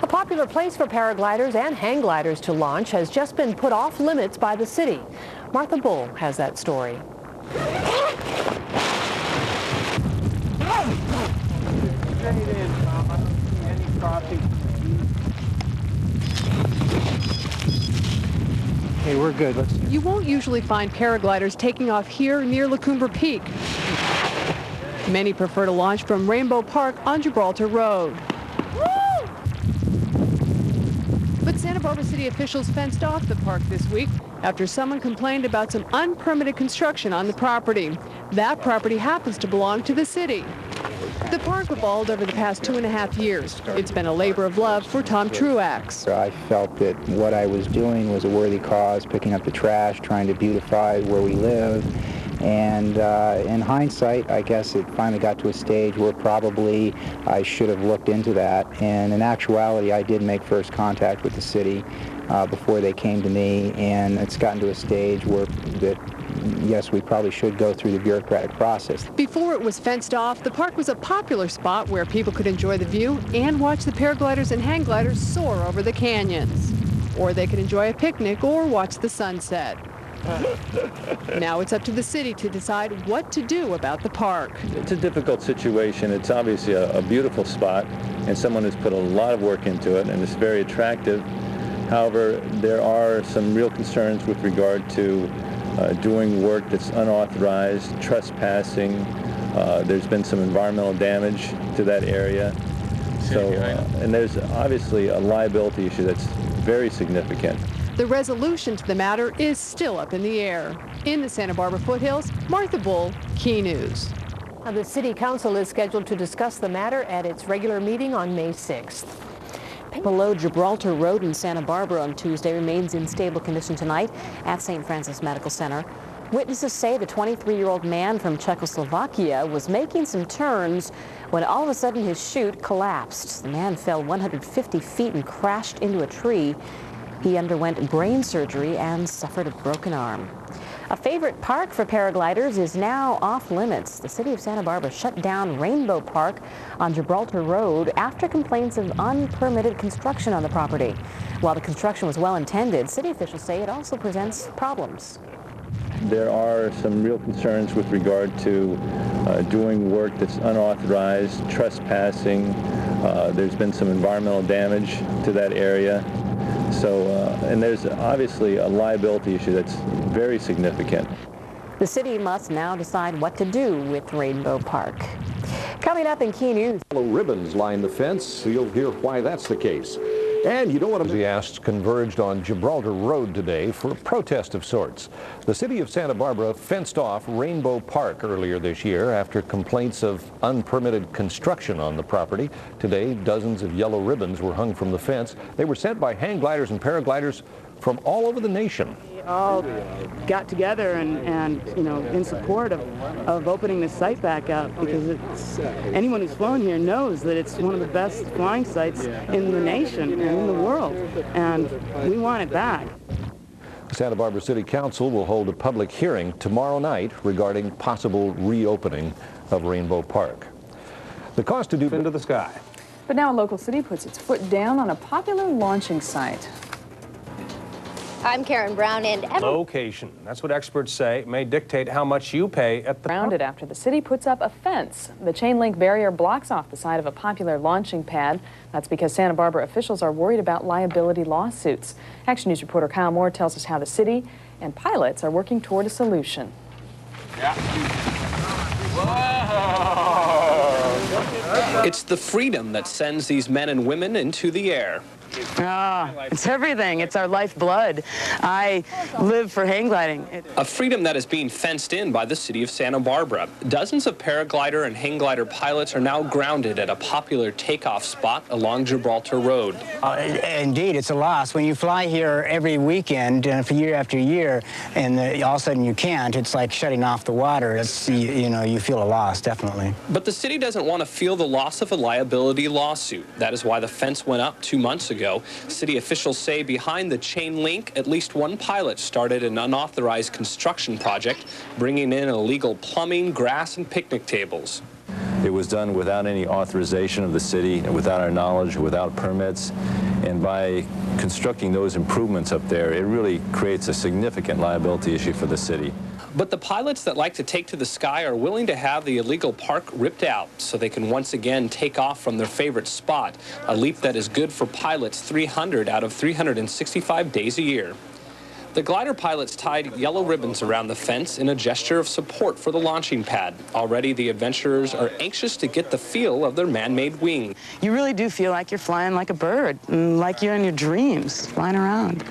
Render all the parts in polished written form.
A popular place for paragliders and hang gliders to launch has just been put off limits by the city. Martha Bull has that story. Hey, we're good. You won't usually find paragliders taking off here near Lacumba Peak. Many prefer to launch from Rainbow Park on Gibraltar Road. But Santa Barbara City officials fenced off the park this week after someone complained about some unpermitted construction on the property. That property happens to belong to the city. The park evolved over the past 2.5 years. It's been a labor of love for Tom Truax. I felt that what I was doing was a worthy cause, picking up the trash, trying to beautify where we live. And in hindsight, I guess it finally got to a stage where probably I should have looked into that. And in actuality, I did make first contact with the city before they came to me. And it's gotten to a stage where yes, we probably should go through the bureaucratic process. Before it was fenced off, the park was a popular spot where people could enjoy the view and watch the paragliders and hang gliders soar over the canyons. Or they could enjoy a picnic or watch the sunset. Now it's up to the city to decide what to do about the park. It's a difficult situation. It's obviously a beautiful spot, and someone has put a lot of work into it, and it's very attractive. However, there are some real concerns with regard to doing work that's unauthorized, trespassing. There's been some environmental damage to that area. So, and there's obviously a liability issue that's very significant. The resolution to the matter is still up in the air. In the Santa Barbara foothills, Martha Bull, Key News. Now, the City Council is scheduled to discuss the matter at its regular meeting on May 6th. Below Gibraltar Road in Santa Barbara on Tuesday remains in stable condition tonight at St. Francis Medical Center. Witnesses say the 23-year-old man from Czechoslovakia was making some turns when all of a sudden his chute collapsed. The man fell 150 feet and crashed into a tree. He underwent brain surgery and suffered a broken arm. A favorite park for paragliders is now off limits. The city of Santa Barbara shut down Rainbow Park on Gibraltar Road after complaints of unpermitted construction on the property. While the construction was well intended, city officials say it also presents problems. There are some real concerns with regard to doing work that's unauthorized, trespassing. There's been some environmental damage to that area. So, and there's obviously a liability issue that's very significant. The city must now decide what to do with Rainbow Park. Coming up in Key News. Yellow ribbons line the fence. You'll hear why that's the case. And you don't want to... Enthusiasts converged on Gibraltar Road today for a protest of sorts. The city of Santa Barbara fenced off Rainbow Park earlier this year after complaints of unpermitted construction on the property. Today, dozens of yellow ribbons were hung from the fence. They were sent by hang gliders and paragliders from all over the nation. We all got together and you know, in support of opening this site back up, because it's, anyone who's flown here knows that it's one of the best flying sites in the nation and in the world, and we want it back. The Santa Barbara City Council will hold a public hearing tomorrow night regarding possible reopening of Rainbow Park. The cost to do into the sky. But now a local city puts its foot down on a popular launching site. I'm Karen Brown, and location. That's what experts say may dictate how much you pay at the... Grounded after the city puts up a fence. The chain link barrier blocks off the side of a popular launching pad. That's because Santa Barbara officials are worried about liability lawsuits. Action News reporter Kyle Moore tells us how the city and pilots are working toward a solution. Yeah. It's the freedom that sends these men and women into the air. It's everything. It's our lifeblood. I live for hang gliding. A freedom that is being fenced in by the city of Santa Barbara. Dozens of paraglider and hang glider pilots are now grounded at a popular takeoff spot along Gibraltar Road. Indeed, it's a loss. When you fly here every weekend for year after year, and all of a sudden you can't, it's like shutting off the water. It's, you know, you feel a loss, definitely. But the city doesn't want to feel the loss of a liability lawsuit. That is why the fence went up 2 months ago. City officials say behind the chain link, at least one pilot started an unauthorized construction project, bringing in illegal plumbing, grass, and picnic tables. It was done without any authorization of the city, without our knowledge, without permits, and by constructing those improvements up there, it really creates a significant liability issue for the city. But the pilots that like to take to the sky are willing to have the illegal park ripped out so they can once again take off from their favorite spot, a leap that is good for pilots 300 out of 365 days a year. The glider pilots tied yellow ribbons around the fence in a gesture of support for the launching pad. Already, the adventurers are anxious to get the feel of their man-made wing. You really do feel like you're flying like a bird, like you're in your dreams, flying around.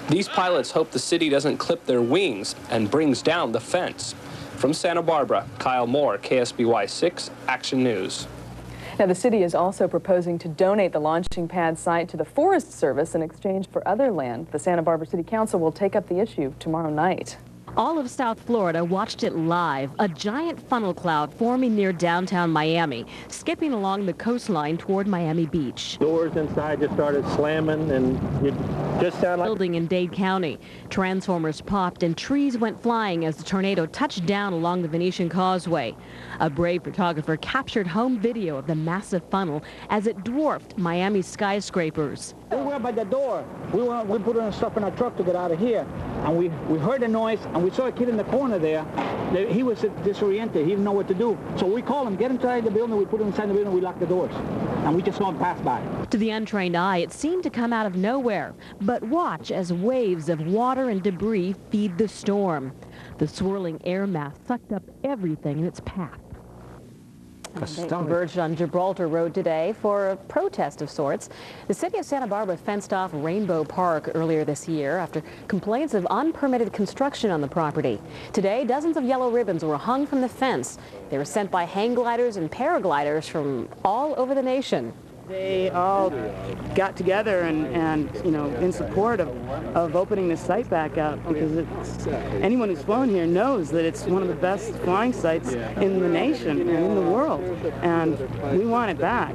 These pilots hope the city doesn't clip their wings and brings down the fence. From Santa Barbara, Kyle Moore, KSBY 6 Action News. Now, the city is also proposing to donate the launching pad site to the Forest Service in exchange for other land. The Santa Barbara City Council will take up the issue tomorrow night. All of South Florida watched it live, a giant funnel cloud forming near downtown Miami, skipping along the coastline toward Miami Beach. Doors inside just started slamming, and it just sounded like... Building in Dade County. Transformers popped and trees went flying as the tornado touched down along the Venetian Causeway. A brave photographer captured home video of the massive funnel as it dwarfed Miami's skyscrapers. We were by the door. We put on stuff in our truck to get out of here, and we heard the noise, and we saw a kid in the corner there. He was disoriented. He didn't know what to do. So we called him, get inside the building. We put him inside the building. We locked the doors, and we just saw him pass by. To the untrained eye, it seemed to come out of nowhere. But watch as waves of water and debris feed the storm. The swirling air mass sucked up everything in its path. They converged on Gibraltar Road today for a protest of sorts. The city of Santa Barbara fenced off Rainbow Park earlier this year after complaints of unpermitted construction on the property. Today, dozens of yellow ribbons were hung from the fence. They were sent by hang gliders and paragliders from all over the nation. They all got together and you know, in support of opening this site back up, because anyone who's flown here knows that it's one of the best flying sites in the nation and in the world, and we want it back.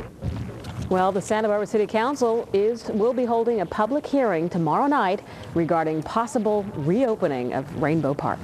Well, the Santa Barbara City Council will be holding a public hearing tomorrow night regarding possible reopening of Rainbow Park.